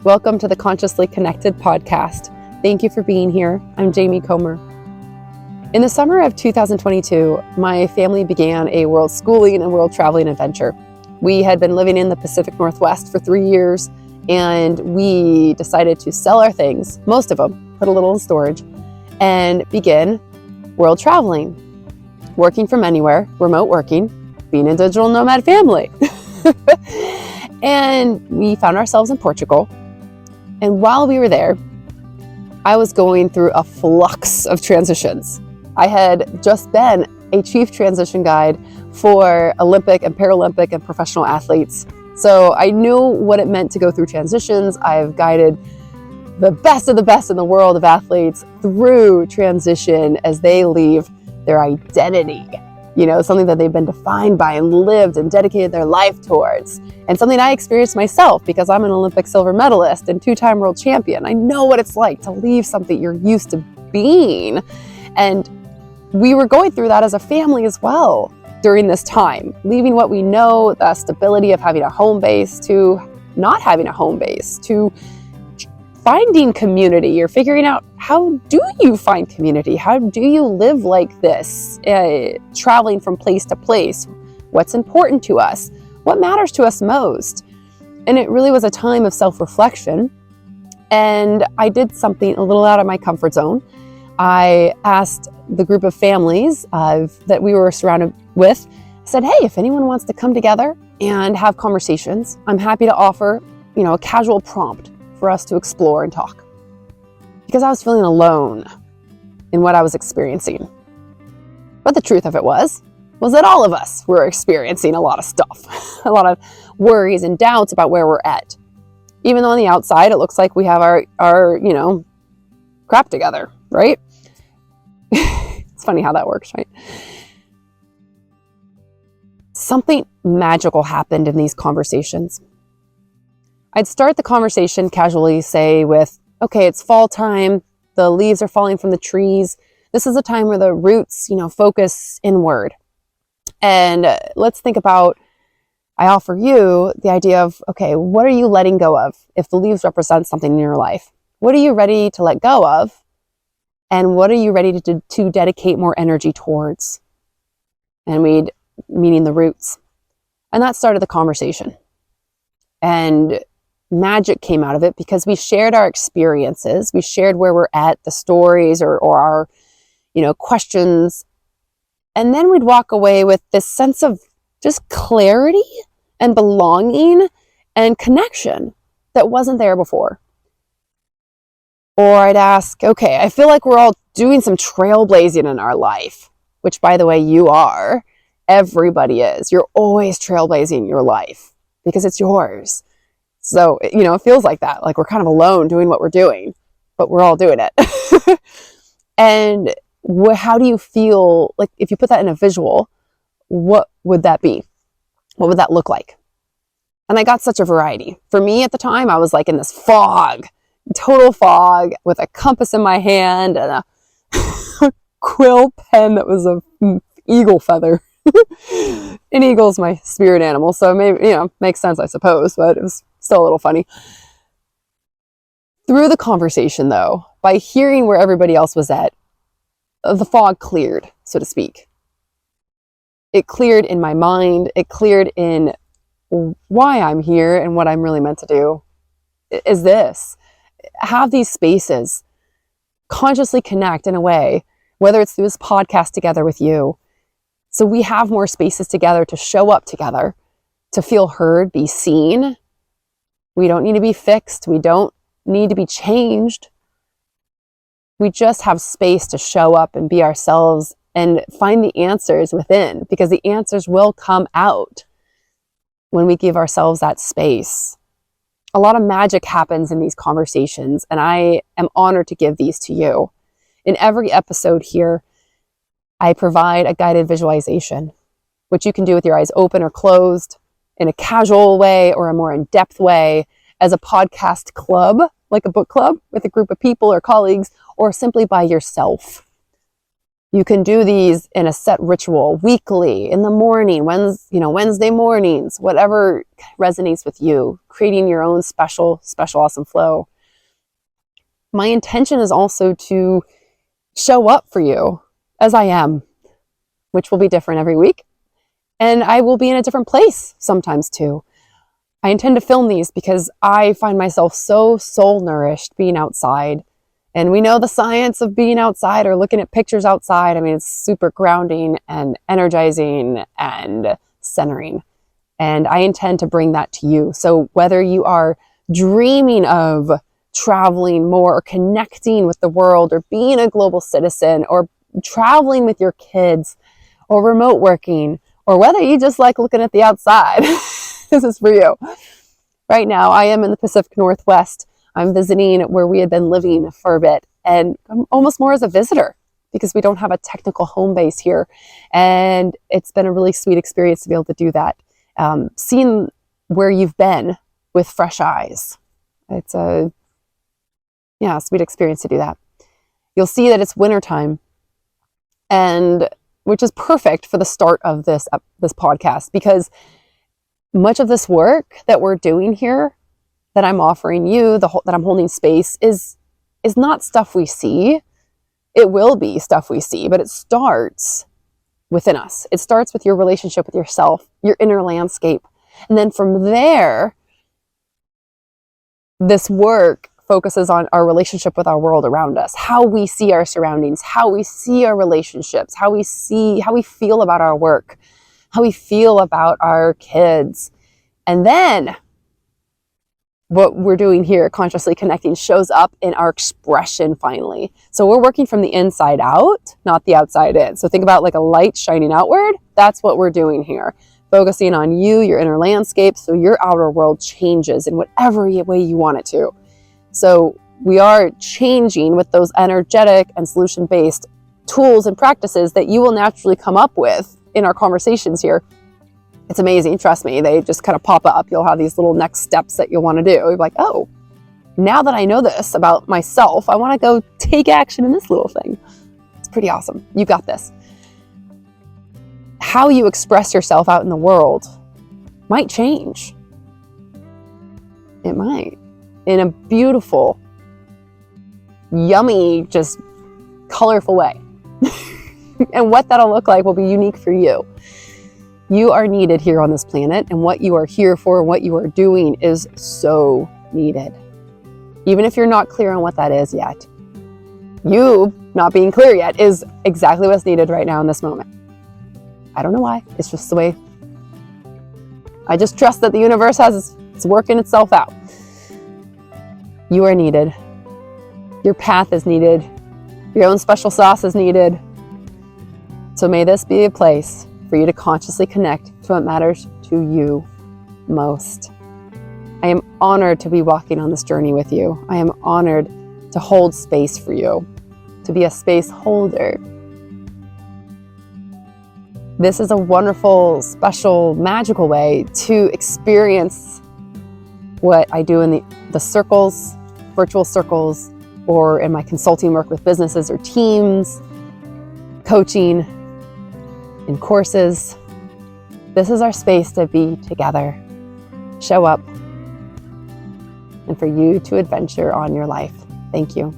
Welcome to the Consciously Connected podcast. Thank you for being here. I'm Jaime Komer. In the summer of 2022, my family began a world schooling and world traveling adventure. We had been living in the Pacific Northwest for 3 years, and we decided to sell our things, most of them, put a little in storage, and begin world traveling, working from anywhere, remote working, being a digital nomad family. And we found ourselves in Portugal. And while we were there, I was going through a flux of transitions. I had just been a chief transition guide for Olympic and Paralympic and professional athletes. So I knew what it meant to go through transitions. I've guided the best of the best in the world of athletes through transition as they leave their identity, something that they've been defined by and lived and dedicated their life towards. And something I experienced myself because I'm an Olympic silver medalist and 2-time world champion. I know what it's like to leave something you're used to being. And we were going through that as a family as well during this time, leaving what we know, the stability of having a home base, to not having a home base, to finding community or figuring out, how do you find community? How do you live like this, traveling from place to place? What's important to us? What matters to us most? And it really was a time of self-reflection. And I did something a little out of my comfort zone. I asked the group of families that we were surrounded with, I said, hey, if anyone wants to come together and have conversations, I'm happy to offer, a casual prompt for us to explore and talk. Because I was feeling alone in what I was experiencing. But the truth of it was that all of us were experiencing a lot of stuff, a lot of worries and doubts about where we're at. Even though on the outside, it looks like we have our crap together, right? It's funny how that works, right? Something magical happened in these conversations. I'd start the conversation casually, say with, okay, it's fall time. The leaves are falling from the trees. This is a time where the roots, focus inward. And let's think about, I offer you the idea of, okay, what are you letting go of? If the leaves represent something in your life, what are you ready to let go of? And what are you ready to dedicate more energy towards? And meaning the roots. And that started the conversation. And magic came out of it because we shared our experiences. We shared where we're at, the stories or our, questions. And then we'd walk away with this sense of just clarity and belonging and connection that wasn't there before. Or I'd ask, okay, I feel like we're all doing some trailblazing in our life, which, by the way, you are. Everybody is. You're always trailblazing your life because it's yours. So, it feels like that, like we're kind of alone doing what we're doing, but we're all doing it. And how do you feel, like if you put that in a visual, what would that be? What would that look like? And I got such a variety. For me at the time, I was like in this fog, total fog, with a compass in my hand and a quill pen that was an eagle feather. An eagle's my spirit animal, so maybe, makes sense, I suppose, but it was still a little funny. Through the conversation, though, by hearing where everybody else was at, the fog cleared, so to speak. It cleared in my mind. It cleared in why I'm here and what I'm really meant to do. Is this. Have these spaces. Consciously connect in a way, whether it's through this podcast together with you. So we have more spaces together to show up together, to feel heard, be seen. We don't need to be fixed. We don't need to be changed. We just have space to show up and be ourselves and find the answers within, because the answers will come out when we give ourselves that space. A lot of magic happens in these conversations, and I am honored to give these to you. In every episode here, I provide a guided visualization, which you can do with your eyes open or closed, in a casual way or a more in-depth way, as a podcast club, like a book club with a group of people or colleagues, or simply by yourself. You can do these in a set ritual, weekly, in the morning, Wednesday mornings, whatever resonates with you, creating your own special, awesome flow. My intention is also to show up for you as I am, which will be different every week. And I will be in a different place sometimes too. I intend to film these because I find myself so soul nourished being outside. And we know the science of being outside or looking at pictures outside. I mean, it's super grounding and energizing and centering. And I intend to bring that to you. So whether you are dreaming of traveling more or connecting with the world or being a global citizen or traveling with your kids or remote working, or whether you just like looking at the outside, this is for you. Right now, I am in the Pacific Northwest. I'm visiting where we had been living for a bit, and I'm almost more as a visitor because we don't have a technical home base here. And it's been a really sweet experience to be able to do that. Seeing where you've been with fresh eyes. It's a sweet experience to do that. You'll see that it's wintertime, and which is perfect for the start of this podcast, because much of this work that we're doing here, that I'm offering you, that I'm holding space, is not stuff we see. It will be stuff we see, but it starts within us. It starts with your relationship with yourself, your inner landscape. And then from there, this work focuses on our relationship with our world around us, how we see our surroundings, how we see our relationships, how we feel about our work, how we feel about our kids. And then what we're doing here, consciously connecting, shows up in our expression finally. So we're working from the inside out, not the outside in. So think about like a light shining outward. That's what we're doing here. Focusing on you, your inner landscape, so your outer world changes in whatever way you want it to. So we are changing with those energetic and solution-based tools and practices that you will naturally come up with in our conversations here. It's amazing, trust me. They just kind of pop up. You'll have these little next steps that you'll want to do. You're like, oh, now that I know this about myself, I want to go take action in this little thing. It's pretty awesome. You got this. How you express yourself out in the world might change. It might. In a beautiful, yummy, just colorful way. And what that'll look like will be unique for you. You are needed here on this planet, and what you are here for, what you are doing is so needed. Even if you're not clear on what that is yet, you not being clear yet is exactly what's needed right now in this moment. I don't know why. It's just the way. I just trust that the universe it's working itself out. You are needed. Your path is needed. Your own special sauce is needed. So may this be a place for you to consciously connect to what matters to you most. I am honored to be walking on this journey with you. I am honored to hold space for you, to be a space holder. This is a wonderful, special, magical way to experience what I do in the circles, virtual circles, or in my consulting work with businesses or teams, coaching, in courses. This is our space to be together, show up, and for you to adventure on your life. Thank you.